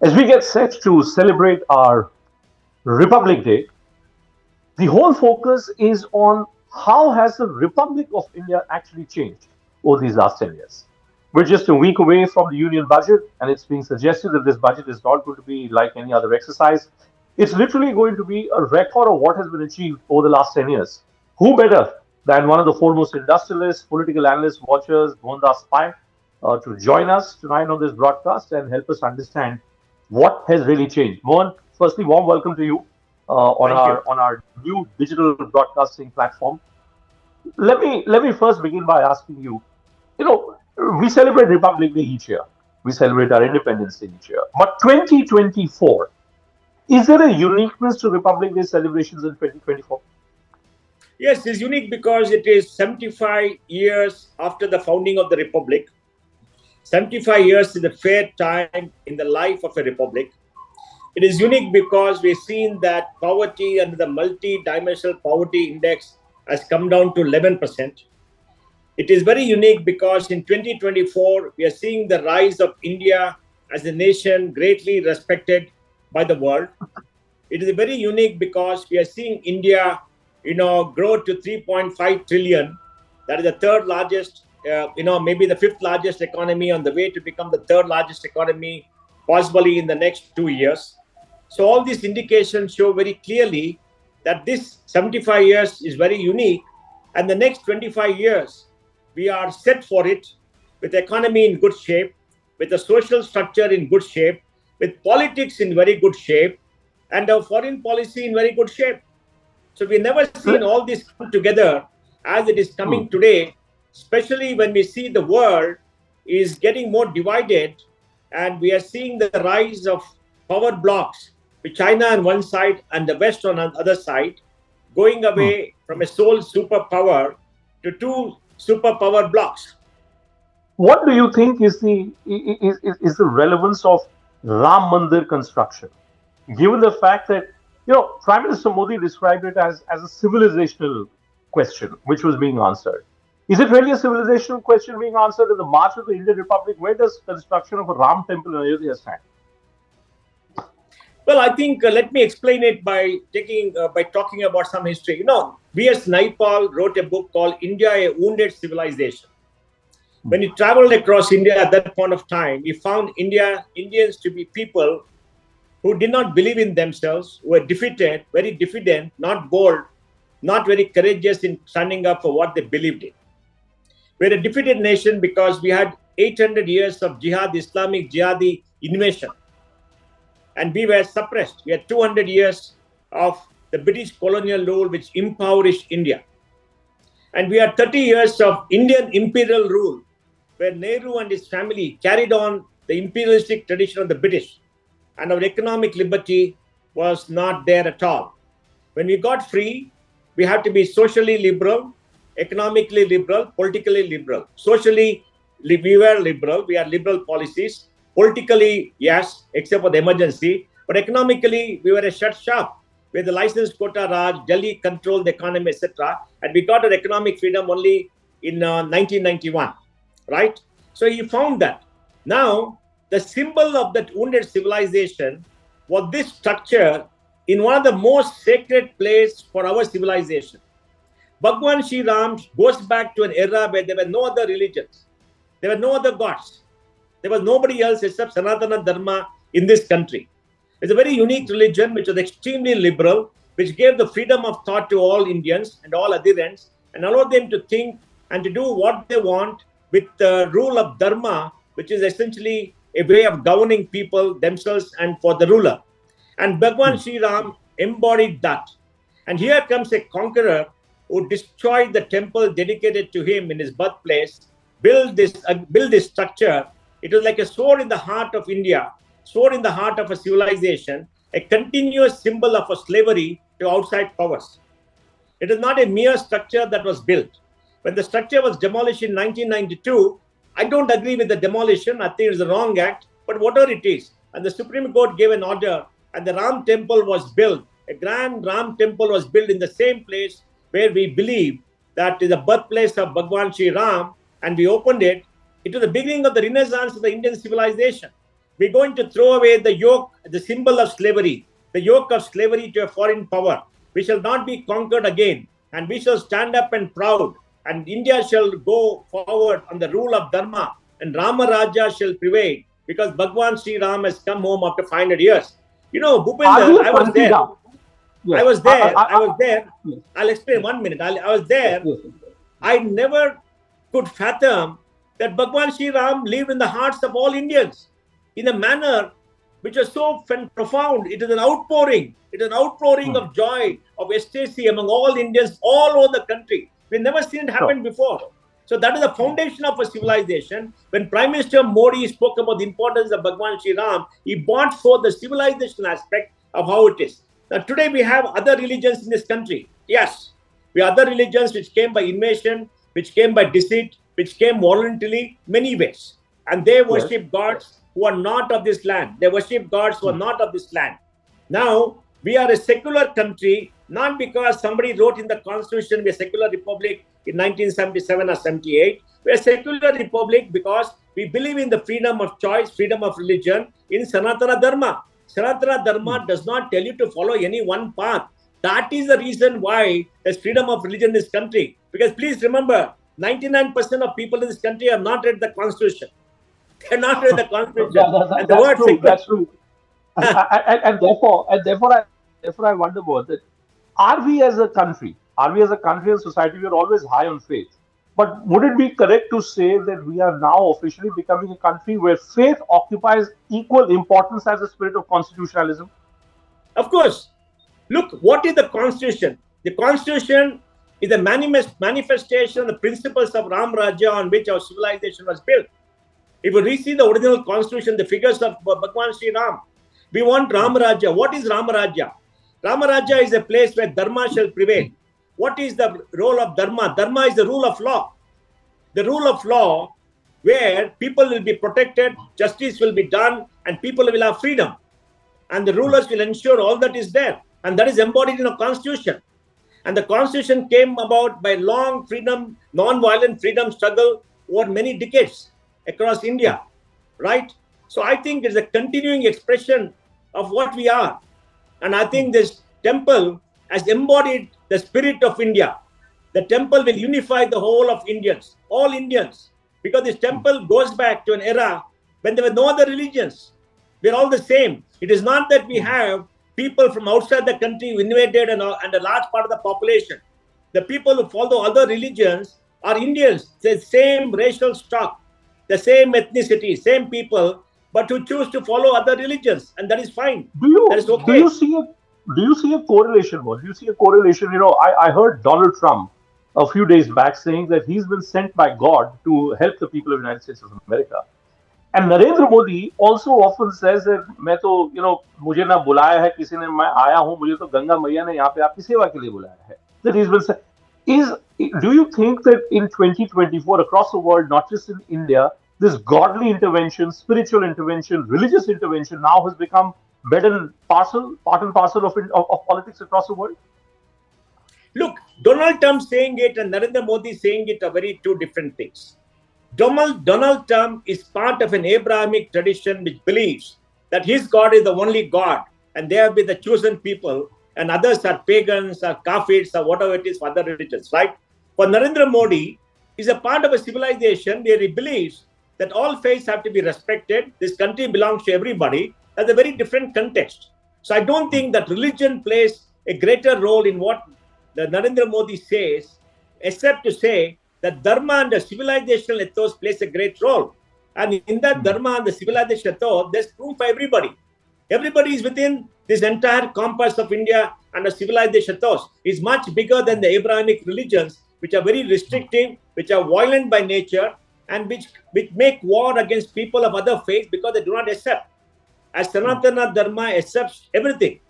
As we get set to celebrate our Republic Day, the whole focus is on how has the Republic of India actually changed over these last 10 years. We're just a week away from the union budget, and it's being suggested that this budget is not going to be like any other exercise. It's literally going to be a record of what has been achieved over the last 10 years. Who better than one of the foremost industrialists, political analysts, watchers, Mohandas Pai, to join us tonight on this broadcast and help us understand what has really changed. Mohan, firstly, warm welcome to you on Thank you. our new digital broadcasting platform. Let me first begin by asking you. You know, we celebrate Republic Day each year. We celebrate our Independence Day each year. But 2024, is there a uniqueness to Republic Day celebrations in 2024? Yes, it's unique because it is 75 years after the founding of the Republic. 75 years is a fair time in the life of a republic. It is unique because we've seen that poverty under the multi-dimensional poverty index has come down to 11%. It is very unique because in 2024, we are seeing the rise of India as a nation greatly respected by the world. It is very unique because we are seeing India, grow to 3.5 trillion. That is the third largest, maybe the fifth largest economy on the way to become the third largest economy, possibly in the next 2 years. So all these indications show very clearly that this 75 years is very unique, and the next 25 years we are set for it, with the economy in good shape, with the social structure in good shape, with politics in very good shape, and our foreign policy in very good shape. So we've never seen all this come together as it is Hmm. coming today, especially when we see the world is getting more divided, and we are seeing the rise of power blocks, with China on one side and the West on the other side, going Hmm. away from a sole superpower to two superpower blocks. What do you think is the relevance of Ram Mandir construction, given the fact that Prime Minister Modi described it as a civilizational question which was being answered? Is it really a civilizational question being answered in the March of the Indian Republic? Where does construction of a Ram temple in Ayodhya stand? Well, I think let me explain it by talking about some history. V.S. Naipaul wrote a book called India, a Wounded Civilization. When he traveled across India at that point of time, he found Indians to be people who did not believe in themselves, were defeated, very diffident, not bold, not very courageous in standing up for what they believed in. We're a defeated nation because we had 800 years of jihad, Islamic jihadi invasion, and we were suppressed. We had 200 years of the British colonial rule, which impoverished India. And we had 30 years of Indian imperial rule, where Nehru and his family carried on the imperialistic tradition of the British, and our economic liberty was not there at all. When we got free, we had to be socially liberal, economically liberal, politically liberal. Socially, we were liberal, we had liberal policies. Politically, yes, except for the emergency. But economically, we were a shut shop where the license quota Raj, Delhi controlled the economy, etc. And we got our economic freedom only in 1991, right? So he found that. Now, the symbol of that wounded civilization was this structure in one of the most sacred places for our civilization. Bhagwan Sri Ram goes back to an era where there were no other religions, there were no other gods, there was nobody else except Sanatana Dharma in this country. It's a very unique religion which was extremely liberal, which gave the freedom of thought to all Indians and all adherents and allowed them to think and to do what they want with the rule of Dharma, which is essentially a way of governing people themselves and for the ruler. And Bhagwan Sri Ram embodied that. And here comes a conqueror who destroyed the temple dedicated to him in his birthplace, build this structure. It was like a sword in the heart of India, sword in the heart of a civilization, a continuous symbol of a slavery to outside powers. It is not a mere structure that was built. When the structure was demolished in 1992, I don't agree with the demolition. I think it's a wrong act, but whatever it is. And the Supreme Court gave an order, and the Ram temple was built. A grand Ram temple was built in the same place where we believe that is the birthplace of Bhagwan Sri Ram, and we opened it. It was the beginning of the renaissance of the Indian civilization. we're going to throw away the yoke, the symbol of slavery, the yoke of slavery to a foreign power. We shall not be conquered again, and we shall stand up and proud, and India shall go forward on the rule of Dharma, and Rama Raja shall prevail, because Bhagwan Sri Ram has come home after 500 years. You know, Are we Bhupinder, a I was country there. now? I Yes. was there. I was there. Yes. I'll explain 1 minute. I was there. Yes. I never could fathom that Bhagwan Sri Ram lived in the hearts of all Indians in a manner which was so profound. It is an outpouring. It is an outpouring of joy, of ecstasy among all Indians all over the country. We've never seen it happen before. So that is the foundation of a civilization. When Prime Minister Modi spoke about the importance of Bhagwan Sri Ram, he brought forth the civilization aspect of how it is. Now, today we have other religions in this country. Yes, we have other religions which came by invasion, which came by deceit, which came voluntarily, many ways. And they worship gods who are not of this land. They worship gods who are not of this land. Now, we are a secular country, not because somebody wrote in the constitution we're a secular republic in 1977 or 78. We're a secular republic because we believe in the freedom of choice, freedom of religion in Sanatana Dharma. Sanatana Dharma does not tell you to follow any one path. That is the reason why there's freedom of religion in this country. Because please remember, 99% of people in this country have not read the constitution. They're not read the constitution. And the word True. That's true. And therefore, I wonder about that. Are we as a country, and society, we are always high on faith. But would it be correct to say that we are now officially becoming a country where faith occupies equal importance as the spirit of constitutionalism? Of course. Look, what is the constitution? The constitution is a manifestation of the principles of Ram Raja on which our civilization was built. If you receive the original constitution, the figures of Bhagwan Sri Ram, we want Ram Raja. What is Ram Raja? Ram Raja is a place where Dharma shall prevail. What is the role of Dharma? Dharma is the rule of law. The rule of law where people will be protected, justice will be done, and people will have freedom. And the rulers will ensure all that is there. And that is embodied in a constitution. And the constitution came about by long freedom, non-violent freedom struggle over many decades across India, right? So I think it's a continuing expression of what we are. And I think this temple has embodied the spirit of India. The temple will unify the whole of Indians, all Indians, because this temple goes back to an era when there were no other religions. We're all the same. It is not that we have people from outside the country who invaded and a large part of the population. The people who follow other religions are Indians, the same racial stock, the same ethnicity, same people, but who choose to follow other religions, and that is fine. That is okay. Do you see a correlation? Do you see a correlation? I heard Donald Trump a few days back saying that he's been sent by God to help the people of the United States of America. And Narendra Modi also often says that मैं तो मुझे ना बुलाया है किसी ने, मैं आया हूँ, मुझे तो गंगा मैया ने यहाँ पे आपकी सेवा के लिए बुलाया है. That he's been do you think that in 2024 across the world, not just in India, this godly intervention, spiritual intervention, religious intervention now has become part and parcel of politics across the world? Look, Donald Trump saying it and Narendra Modi saying it are very two different things. Donald Trump is part of an Abrahamic tradition which believes that his God is the only God and they have been the chosen people and others are pagans or kafirs or whatever it is for other religions, right? For Narendra Modi, is a part of a civilization where he believes that all faiths have to be respected. This country belongs to everybody. That's a very different context. So I don't think that religion plays a greater role in what the Narendra Modi says, except to say that Dharma and the civilizational ethos plays a great role. And in that Dharma and the civilization ethos, there's room for everybody. Everybody is within this entire compass of India, and the civilization ethos is much bigger than the Abrahamic religions, which are very restrictive, which are violent by nature, and which make war against people of other faiths because they do not accept. As Sanatana Dharma accepts everything.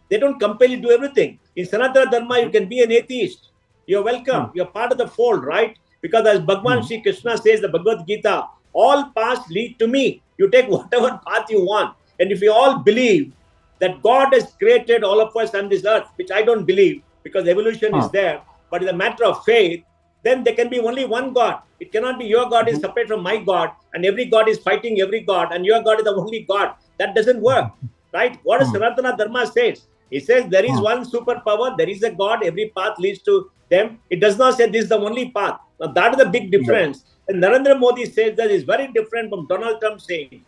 They don't compel you to do everything. In Sanatana Dharma, you can be an atheist. You're welcome. You're part of the fold, right? Because as Bhagwan Sri Krishna says, the Bhagavad Gita, all paths lead to me. You take whatever path you want. And if we all believe that God has created all of us on this earth, which I don't believe because evolution is there, but it's a matter of faith, then there can be only one God. It cannot be your God is separate from my God, and every God is fighting every God, and your God is the only God. That doesn't work, right? What does Sanatana Dharma says? It says there is one superpower, there is a God, every path leads to them. It does not say this is the only path. Now that is the big difference. And Narendra Modi says that is very different from Donald Trump saying.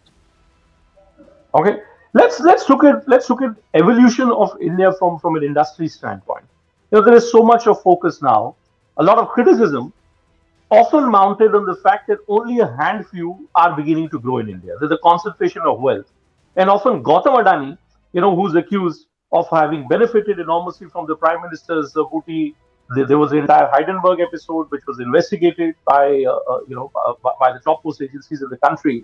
Okay, let's look at evolution of India from an industry standpoint. There is so much of focus now, a lot of criticism, often mounted on the fact that only a handful are beginning to grow in India. There's a concentration of wealth, and often Gautam Adani, who's accused of having benefited enormously from the Prime Minister's booty. There was the entire Heidenberg episode, which was investigated by the top post agencies in the country.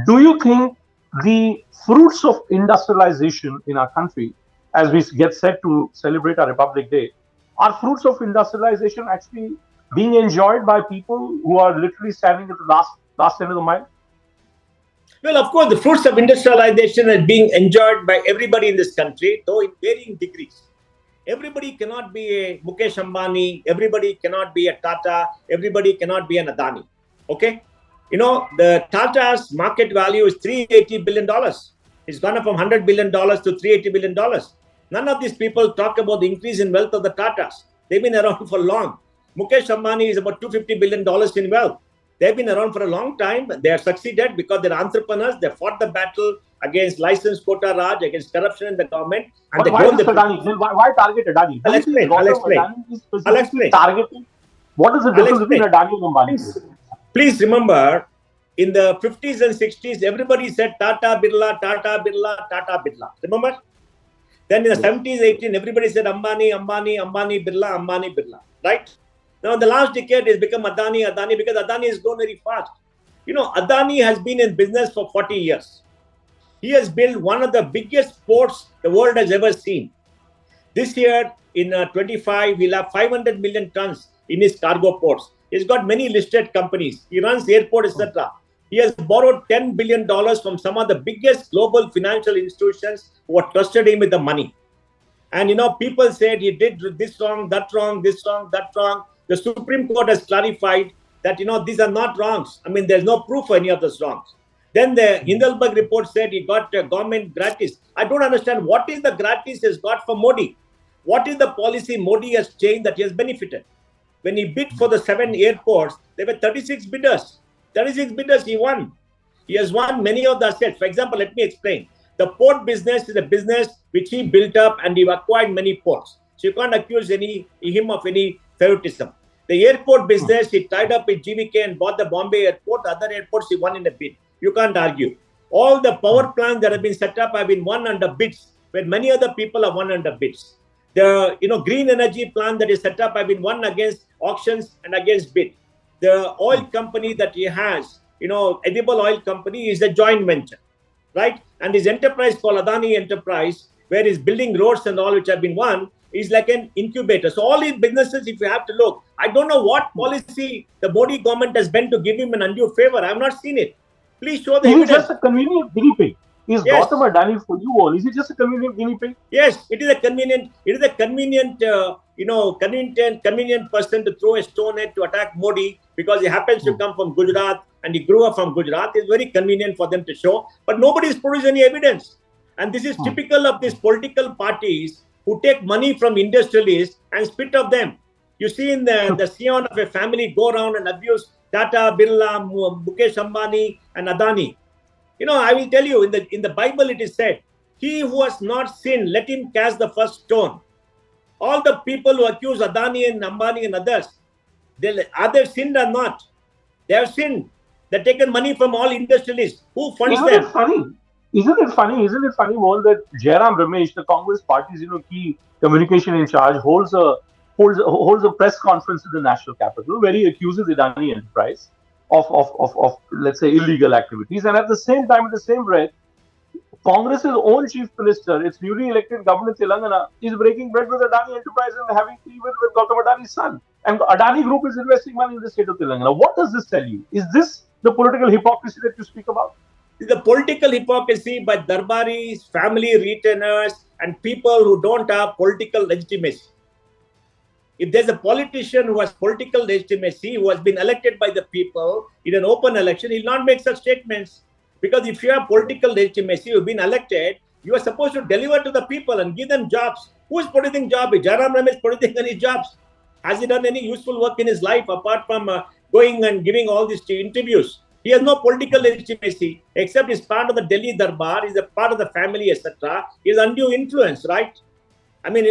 Do you think the fruits of industrialization in our country, as we get set to celebrate our Republic Day, are fruits of industrialization actually being enjoyed by people who are literally standing at the last end of the mile? Well, of course, the fruits of industrialization are being enjoyed by everybody in this country, though in varying degrees. Everybody cannot be a Mukesh Ambani, everybody cannot be a Tata, everybody cannot be an Adani. Okay? The Tata's market value is $380 billion. It's gone up from $100 billion to $380 billion. None of these people talk about the increase in wealth of the Tatas. They've been around for long. Mukesh Ambani is about $250 billion in wealth. They've been around for a long time. They have succeeded because they're entrepreneurs. They fought the battle against licensed quota raj, against corruption in the government. And But why this Adani? Why target Adani? I'll explain. Adani is specifically targeting. What is the difference between Adani and Ambani? Please remember, in the 50s and 60s, everybody said Tata Birla, Tata Birla, Tata Birla. Remember? Then in the 70s, 18, everybody said Ambani, Ambani, Ambani Birla, Ambani Birla. Right? Now, in the last decade, it's become Adani, Adani, because Adani has grown very fast. Adani has been in business for 40 years. He has built one of the biggest ports the world has ever seen. This year, in 25, we'll have 500 million tons in his cargo ports. He's got many listed companies. He runs airport, etc. He has borrowed $10 billion from some of the biggest global financial institutions who have trusted him with the money. And, people said he did this wrong, that wrong, this wrong, that wrong. The Supreme Court has clarified that, these are not wrongs. I mean, there's no proof for any of those wrongs. Then the Hindenburg report said he got government gratis. I don't understand what is the gratis he's got for Modi. What is the policy Modi has changed that he has benefited? When he bid for the 7 airports, there were 36 bidders. 36 bidders he won. He has won many of the assets. For example, let me explain. The port business is a business which he built up and he acquired many ports. So you can't accuse him of any favoritism. The airport business, he tied up with GVK and bought the Bombay airport. Other airports he won in a bid. You can't argue. All the power plants that have been set up have been won under bids, where many other people have won under bids. The green energy plant that is set up have been won against auctions and against bid. The oil company that he has, edible oil company, is a joint venture, right? And his enterprise called Adani Enterprise, where he's building roads and all which have been won, is like an incubator. So all these businesses, if you have to look, I don't know what policy the Modi government has been to give him an undue favor. I have not seen it. Please show the evidence. Is it just a convenient guinea pig? Is Gautam Adani for you all? Is it just a convenient guinea pig? Yes, it is a convenient. It is a convenient, convenient person to throw a stone at to attack Modi because he happens to come from Gujarat and he grew up from Gujarat. It's very convenient for them to show, but nobody has produced any evidence. And this is typical of these political parties who take money from industrialists and spit off them. You see in the scion of a family go around and abuse Tata, Birla, Mukesh Ambani, and Adani. I will tell you, in the Bible it is said, he who has not sinned, let him cast the first stone. All the people who accuse Adani and Ambani and others, are they sinned or not? They have sinned. They've taken money from all industrialists. Who funds them? Isn't it funny, Mohan, that Jairam Ramesh, the Congress party's key communication in charge, holds a press conference in the national capital where he accuses Adani Enterprise of let's say illegal activities, and at the same time, in the same breath, Congress's own chief minister, its newly elected government in Telangana, is breaking bread with Adani Enterprise and having tea with Gautam Adani's son. And Adani Group is investing money in the state of Telangana. What does this tell you? Is this the political hypocrisy that you speak about? The political hypocrisy by Darbaris, family retainers, and people who don't have political legitimacy. If there's a politician who has political legitimacy, who has been elected by the people in an open election, he'll not make such statements. Because if you have political legitimacy, you've been elected, you are supposed to deliver to the people and give them jobs. Who is producing jobs? Jairam Ramesh producing any jobs? Has he done any useful work in his life apart from going and giving all these interviews? He has no political legitimacy except he's part of the Delhi Darbar, he's a part of the family, etc. He has undue influence, right? I mean,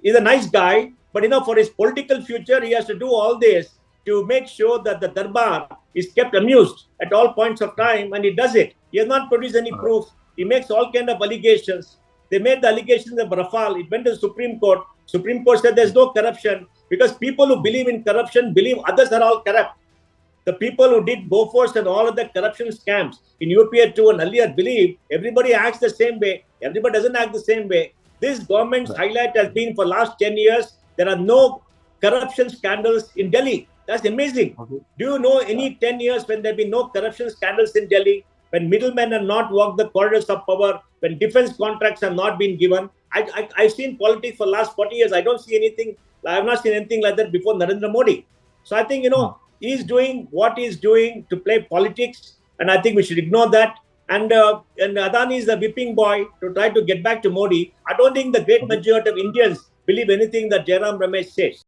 he's a nice guy, but for his political future, he has to do all this to make sure that the Darbar is kept amused at all points of time, and he does it. He has not produced any proof. He makes all kind of allegations. They made the allegations of Rafale. It went to the Supreme Court. Supreme Court said there's no corruption because people who believe in corruption believe others are all corrupt. The people who did Bofors and all of the corruption scams in UPA 2 and earlier believe everybody acts the same way. Everybody doesn't act the same way. This government's highlight has been for last 10 years, there are no corruption scandals in Delhi. That's amazing. Okay. Do you know any 10 years when there have been no corruption scandals in Delhi? When middlemen have not walked the corridors of power, when defense contracts have not been given? I've seen politics for the last 40 years. I don't see anything. I have not seen anything like that before Narendra Modi. So I think, he's doing what he's doing to play politics. And I think we should ignore that. And Adani is the whipping boy to try to get back to Modi. I don't think the great majority of Indians believe anything that Jairam Ramesh says.